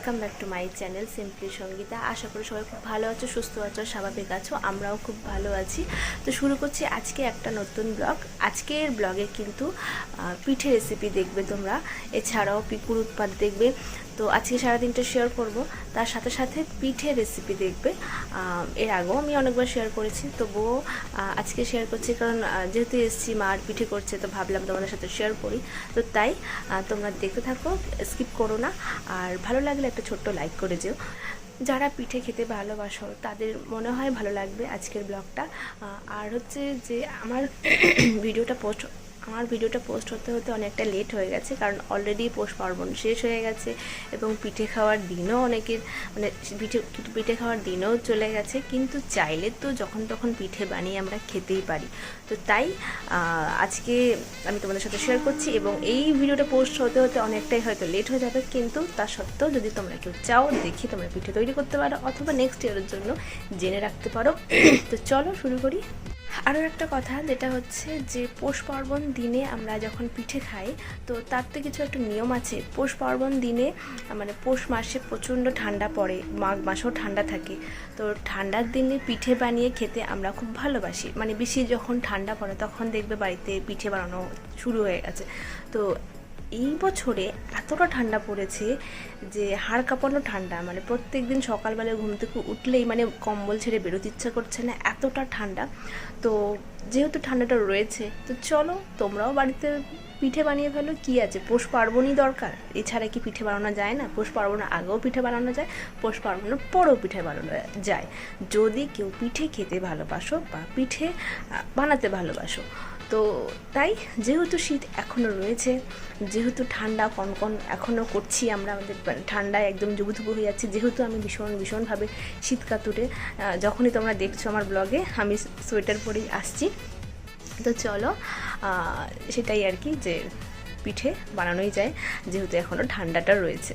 Welcome back to my channel simply Sangeeta. আশা করি সবাই খুব ভালো আছো, সুস্থ আছো, স্বাভাবিক আছো। আমরাও খুব ভালো আছি। তো শুরু করছি আজকে একটা নতুন ব্লগ। আজকের ব্লগে কিন্তু পিঠে রেসিপি দেখবে তোমরা, এছাড়াও পিকুর উৎপাদ দেখবে। তো আজকে সারাদিনটা শেয়ার করব, তার সাথে সাথে পিঠে রেসিপি দেখবে। এর আগেও আমি অনেকবার শেয়ার করেছি, তবুও আজকে শেয়ার করছি, কারণ যেহেতু এসছি মা আর পিঠে করছে, তো ভাবলাম তোমাদের সাথে শেয়ার করি। তো তাই তোমরা দেখতে থাকো, স্কিপ করো না। আর ভালো লাগলে একটা ছোট্ট লাইক করে যেও। যারা পিঠে খেতে ভালোবাসো তাদের মনে হয় ভালো লাগবে আজকের ব্লগটা। আর হচ্ছে যে আমার ভিডিওটা পোস্ট হতে হতে অনেকটা লেট হয়ে গেছে, কারণ অলরেডি পৌষ পার্বণ শেষ হয়ে গেছে এবং পিঠে খাওয়ার দিনও অনেকের মানে পিঠে খাওয়ার দিনও চলে গেছে। কিন্তু চাইলে তো যখন তখন পিঠে বানিয়ে আমরা খেতেই পারি। তো তাই আজকে আমি তোমাদের সাথে শেয়ার করছি, এবং এই ভিডিওটা পোস্ট হতে হতে অনেকটাই হয়তো লেট হয়ে যাবে, কিন্তু তা সত্ত্বেও যদি তোমরা কেউ চাও দেখি তোমরা পিঠে তৈরি করতে পারো, অথবা নেক্সট ইয়ারের জন্য জেনে রাখতে পারো। তো চলো শুরু করি। আরও একটা কথা, যেটা হচ্ছে যে পৌষ পার্বণ দিনে আমরা যখন পিঠে খাই, তো তার তো কিছু একটা নিয়ম আছে। পৌষ পার্বণ দিনে মানে পৌষ মাসে প্রচণ্ড ঠান্ডা পড়ে, মাঘ মাসেও ঠান্ডা থাকে। তো ঠান্ডার দিনে পিঠে বানিয়ে খেতে আমরা খুব ভালোবাসি। মানে বেশি যখন ঠান্ডা পড়ে তখন দেখবে বাড়িতে পিঠে বানানো শুরু হয়ে গেছে। তো এই বছরে এতটা ঠান্ডা পড়েছে যে হাড় কাঁপানো ঠান্ডা, মানে প্রত্যেক দিন সকালবেলায় ঘুম থেকে উঠলেই মানে কম্বল ছেড়ে বেরোতে ইচ্ছা করছে না, এতটা ঠান্ডা। তো যেহেতু ঠান্ডাটা রয়েছে, তো চলো তোমরাও বাড়িতে পিঠে বানিয়ে ফেলো। কী আছে, পৌষ পার্বণই দরকার, এছাড়া কি পিঠে বানানো যায় না? পৌষ পার্বণের আগেও পিঠে বানানো যায়, পৌষ পার্বণের পরেও পিঠে বানানো যায়। যদি কেউ পিঠে খেতে ভালোবাসো বা পিঠে বানাতে ভালোবাসো, তো তাই যেহেতু শীত এখনও রয়েছে, যেহেতু ঠান্ডা কনকন এখনও করছি আমরা, আমাদের ঠান্ডায় একদম জুবুথুবু হয়ে যাচ্ছে, যেহেতু আমি ভীষণভাবে শীত কাতুরে, যখনই তোমরা দেখছো আমার ব্লগে আমি সোয়েটার পরেই আসছি। তো চলো সেটাই আর কি, যে পিঠে বানানোই যায় যেহেতু এখনও ঠান্ডাটা রয়েছে।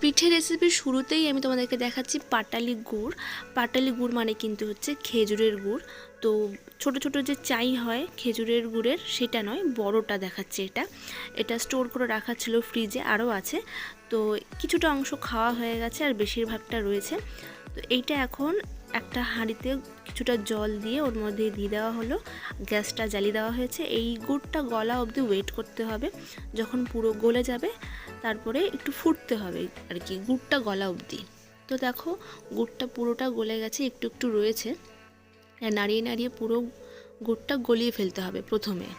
পিঠে রেসিপির শুরুতেই আমি তোমাদেরকে দেখাচ্ছি পাটালি গুড়। পাটালি গুড় মানে কিন্তু হচ্ছে খেজুরের গুড়। তো ছোট ছোট যে চাই হয় খেজুরের গুড়ের, সেটা নয়, বড়টা দেখাচ্ছে। এটা স্টোর করে রাখা ছিল ফ্রিজে, আরও আছে। তো কিছুটা অংশ খাওয়া হয়ে গেছে আর বেশিরভাগটা রয়েছে। তো এইটা এখন একটা হাঁড়িতে কিছুটা জল দিয়ে ওর মধ্যে দিয়ে দেওয়া হলো, গ্যাসটা জ্বালিয়ে দেওয়া হয়েছে। এই গুড়টা গলা অবধি ওয়েট করতে হবে, যখন পুরো গলে যাবে তারপরে একটু ফুটতে হবে আর কি, গুড়টা গলা অবধি। তো দেখো গুড়টা পুরোটা গলে গেছে, একটু একটু রয়েছে। নাড়িয়ে নাড়িয়ে পুরো গুড়টা গলিয়ে ফেলতে হবে প্রথমে।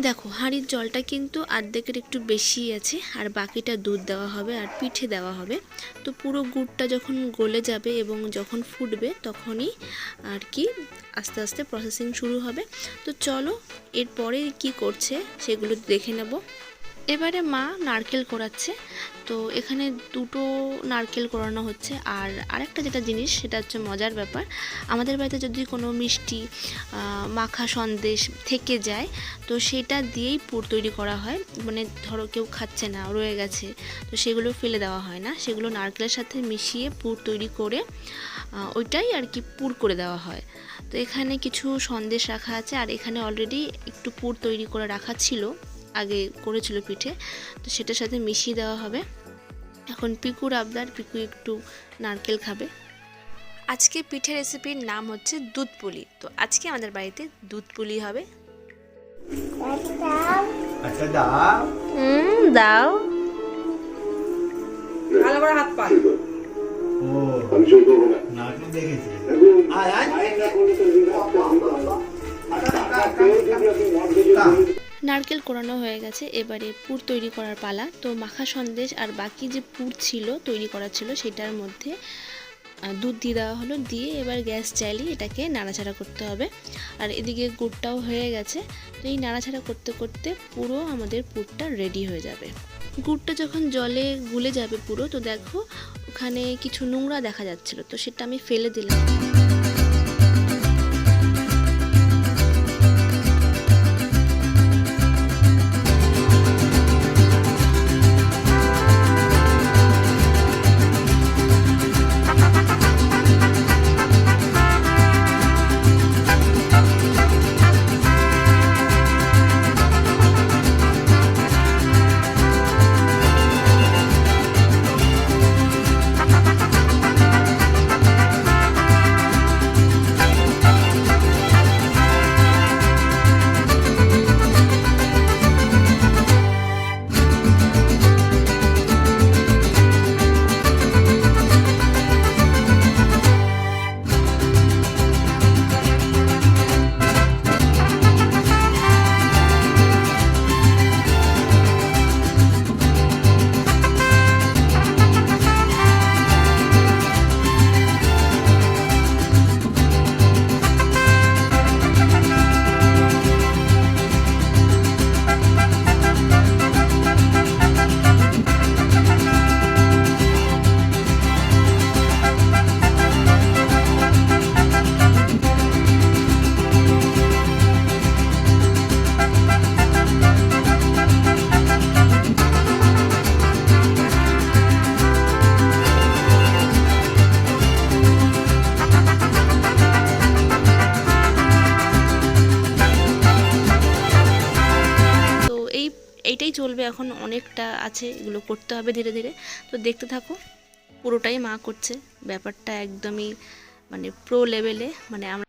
দেখো হাঁড়ির জলটা কিন্তু অর্ধেকের একটু বেশি আছে, আর বাকিটা দুধ দেওয়া হবে আর পিঠে দেওয়া হবে। তো পুরো গুড়টা যখন গলে যাবে এবং যখন ফুটবে, তখনই আর কি আস্তে আস্তে প্রসেসিং শুরু হবে। তো চলো এরপরে কি করছে সেগুলো দেখে নেব। এবারে মা নারকেল কোড়াচ্ছে। তো এখানে দুটো নারকেল কোড়ানো হচ্ছে। আর আরেকটা যেটা জিনিস, সেটা হচ্ছে মজার ব্যাপার, আমাদের বাড়িতে যদি কোনো মিষ্টি মাখা সন্দেশ থেকে যায়, তো সেটা দিয়েই পুর তৈরি করা হয়। মানে ধরো কেউ খাচ্ছে না, রয়ে গেছে, তো সেগুলো ফেলে দেওয়া হয় না, সেগুলো নারকেলের সাথে মিশিয়ে পুর তৈরি করে ওইটাই আর কি পুর করে দেওয়া হয়। তো এখানে কিছু সন্দেশ রাখা আছে, আর এখানে অলরেডি একটু পুর তৈরি করে রাখা ছিল, আগে করেছিল পিঠে, তো সেটার সাথে মিশিয়ে দেওয়া হবে। এখন পিকুর আবদার, পিকু একটু নারকেল খাবে। আজকে পিঠে রেসিপির নাম হচ্ছে দুধ পুলি। তো আজকে আমাদের বাড়িতে দুধ পুলি হবে। আচ্ছা দাও। দাও। ভালো করে হাত পা। ও নাটক দেখেছি। নারকেল কোড়ানো হয়ে গেছে, এবারে পুর তৈরি করার পালা। তো মাখা সন্দেশ আর বাকি যে পুর ছিল, তৈরি করা ছিল, সেটার মধ্যে দুধ দিয়ে দেওয়া হলো, দিয়ে এবার গ্যাস চালিয়ে এটাকে নাড়াচাড়া করতে হবে। আর এদিকে গুড়টাও হয়ে গেছে। তো এই নাড়াচাড়া করতে করতে পুরো আমাদের পুরটা রেডি হয়ে যাবে। গুড়টা যখন জলে গুলে যাবে পুরো, তো দেখো ওখানে কিছু নোংরা দেখা যাচ্ছিল, তো সেটা আমি ফেলে দিলাম। চলবে, এখন অনেকটা আছে, এগুলো করতে হবে ধীরে ধীরে। তো দেখতে থাকো, পুরোটাই মা করছে, ব্যাপারটা একদমই মানে প্রো লেভেলে, মানে আমরা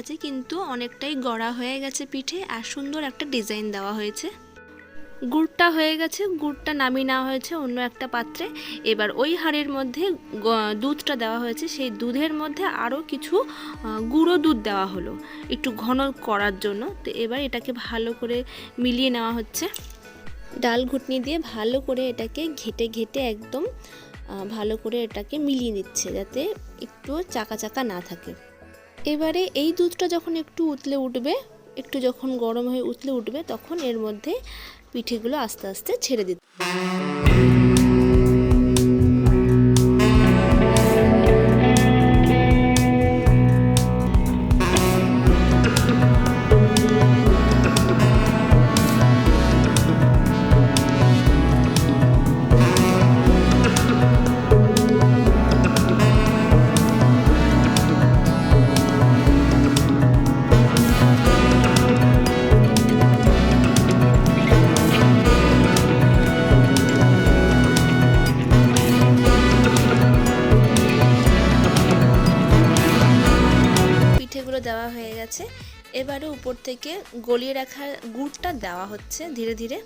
আছে, কিন্তু অনেকটাই গড়া হয়ে গেছে পিঠে, আর সুন্দর একটা ডিজাইন দেওয়া হয়েছে। গুড়টা হয়ে গেছে, গুড়টা নামিয়ে নেওয়া হয়েছে অন্য একটা পাত্রে। এবার ওই হাঁড়ির মধ্যে দুধটা দেওয়া হয়েছে, সেই দুধের মধ্যে আরও কিছু গুঁড়ো দুধ দেওয়া হলো একটু ঘন করার জন্য। তো এবার এটাকে ভালো করে মিলিয়ে নেওয়া হচ্ছে, ডাল ঘুটনি দিয়ে ভালো করে এটাকে ঘেটে ঘেটে একদম ভালো করে এটাকে মিলিয়ে নিচ্ছে, যাতে একটু চাকা চাকা না থাকে। এবারে এই দুধটা যখন একটু উতলে উঠবে, একটু যখন গরম হয়ে উতলে উঠবে, তখন এর মধ্যে পিঠেগুলো আস্তে আস্তে ছেড়ে দিতে। দেওয়া হয়ে গেছে, এবারে উপর থেকে গলিয়ে রাখা গুড়টা দেওয়া হচ্ছে ধীরে ধীরে।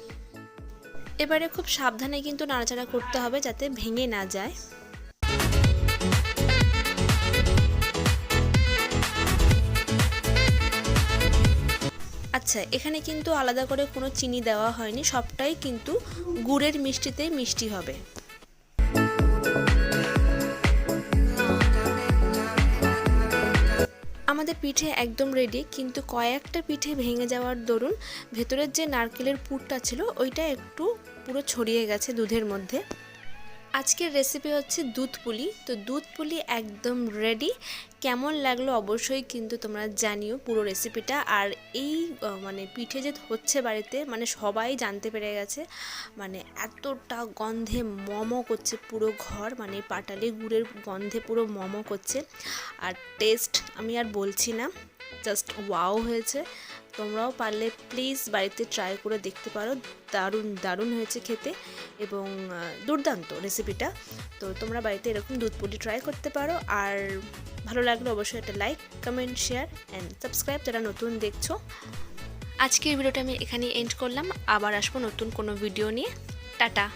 এবারে খুব সাবধানে কিন্তু নাড়াচাড়া করতে হবে যাতে ভেঙে না যায়। আচ্ছা, এখানে কিন্তু আলাদা করে কোনো চিনি দেওয়া হয়নি, সবটাই কিন্তু গুড়ের মিষ্টিতে মিষ্টি হবে। আমাদের পিঠে একদম রেডি, কিন্তু কয়েকটা পিঠে ভেঙে যাওয়ার দরুন ভেতরের যে নারকেলের পুরটা ছিল ওইটা একটু পুরো ছড়িয়ে গেছে দুধের মধ্যে। আজকের রেসিপি হচ্ছে দুধ পুলি। তো দুধ পুলি একদম রেডি। কেমন লাগলো অবশ্যই কিন্তু তোমরা জানিও পুরো রেসিপিটা। আর এই মানে পিঠে যে হচ্ছে বাড়িতে, মানে সবাই জানতে পেরে গেছে, মানে এতটা গন্ধে মমো করছে পুরো ঘর, মানে পাটালি গুড়ের গন্ধে পুরো মমো করছে। আর টেস্ট আমি আর বলছি না, জাস্ট ওয়াও হয়েছে। তোমরাও পারলে প্লিজ বাড়িতে ট্রাই করে দেখতে পারো, দারুণ দারুণ হয়েছে খেতে এবং দুর্দান্ত রেসিপিটা। তো তোমরা বাড়িতে এরকম দুধ পুলি ট্রাই করতে পারো। আর ভালো লাগলে অবশ্যই একটা like, comment, share and subscribe যারা নতুন দেখছো। আজকের ভিডিওটা আমি এখানেই এন্ড করলাম, আবার আসবো নতুন কোনো ভিডিও নিয়ে। টাটা।